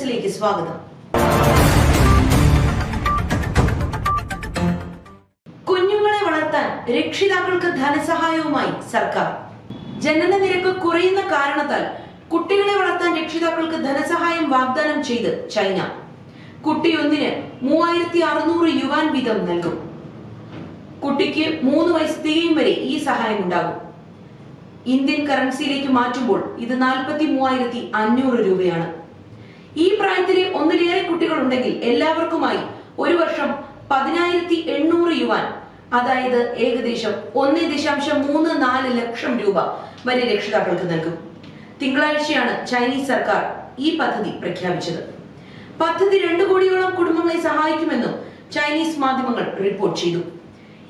ന്യൂസിലേക്ക് സ്വാഗതം. കുഞ്ഞുങ്ങളെ വളർത്താൻ രക്ഷിതാക്കൾക്ക് ധനസഹായവുമായി സർക്കാർ. ജനന നിരക്ക് കുറയുന്ന കാരണത്താൽ കുട്ടികളെ വളർത്താൻ രക്ഷിതാക്കൾക്ക് ധനസഹായം വാഗ്ദാനം ചെയ്ത് ചൈന. കുട്ടിയൊന്നിന് 3600 യുവാൻ വീതം നൽകും. കുട്ടിക്ക് 3 വയസ്സ് തികയും വരെ ഈ സഹായം ഉണ്ടാകും. ഇന്ത്യൻ കറൻസിയിലേക്ക് മാറ്റുമ്പോൾ ഇത് 43,500 രൂപയാണ്. ഈ പ്രായത്തിലെ ഒന്നിലേറെ കുട്ടികൾ ഉണ്ടെങ്കിൽ എല്ലാവർക്കുമായി ഒരു വർഷം 10,800 യുവാൻ, അതായത് ഏകദേശം 1.34 ലക്ഷം രൂപ വരെ രക്ഷിതാക്കൾക്ക് നൽകും. തിങ്കളാഴ്ചയാണ് ചൈനീസ് സർക്കാർ ഈ പദ്ധതി പ്രഖ്യാപിച്ചത്. പദ്ധതി 2 കോടിയോളം കുടുംബങ്ങളെ സഹായിക്കുമെന്നും ചൈനീസ് മാധ്യമങ്ങൾ റിപ്പോർട്ട് ചെയ്തു.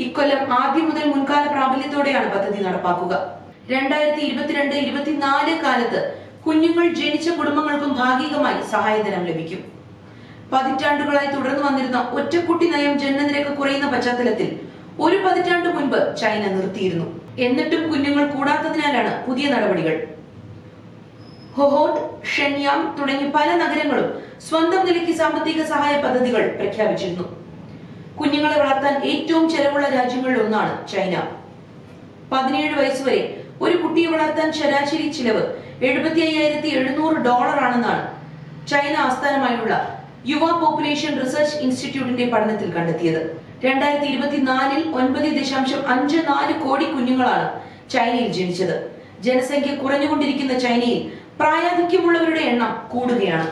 ഇക്കൊല്ലം ആദ്യം മുതൽ മുൻകാല പ്രാബല്യത്തോടെയാണ് പദ്ധതി നടപ്പാക്കുക. 2022-24 കാലത്ത് കുഞ്ഞുങ്ങൾ ജനിച്ച കുടുംബങ്ങൾക്കും ഭാഗികമായി സഹായധനം ലഭിക്കും. പതിറ്റാണ്ടുകളായി തുടർന്നു വന്നിരുന്ന ഒറ്റക്കുട്ടി നയം ജനനനിരക്ക് കുറയുന്ന പശ്ചാത്തലത്തിൽ 1 പതിറ്റാണ്ട് മുൻപ് ചൈന നിർത്തിയിരുന്നു. എന്നിട്ടും കുഞ്ഞുങ്ങൾ കൂടാത്തതിനാലാണ് പുതിയ നടപടികൾ. ഹൊഹോട്ട്, ഷെൻയാങ് തുടങ്ങി പല നഗരങ്ങളും സ്വന്തം നിലയ്ക്ക് സാമ്പത്തിക സഹായ പദ്ധതികൾ പ്രഖ്യാപിച്ചിരുന്നു. കുഞ്ഞുങ്ങളെ വളർത്താൻ ഏറ്റവും ചെലവുള്ള രാജ്യങ്ങളിൽ ഒന്നാണ് ചൈന. 17 വയസ്സുവരെ ഒരു കുട്ടിയെ വളർത്താൻ ശരാശരി ചിലവ് $75,700 ആണെന്നാണ് ചൈന ആസ്ഥാനമായുള്ള യുവ പോപ്പുലേഷൻ റിസർച്ച് ഇൻസ്റ്റിറ്റ്യൂട്ടിന്റെ പഠനത്തിൽ കണ്ടെത്തിയത്. 2024-ൽ 9.54 കോടി കുഞ്ഞുങ്ങളാണ് ചൈനയിൽ ജനിച്ചത്. ജനസംഖ്യ കുറഞ്ഞുകൊണ്ടിരിക്കുന്ന ചൈനയിൽ പ്രായാധിക്യമുള്ളവരുടെ എണ്ണം കൂടുകയാണ്.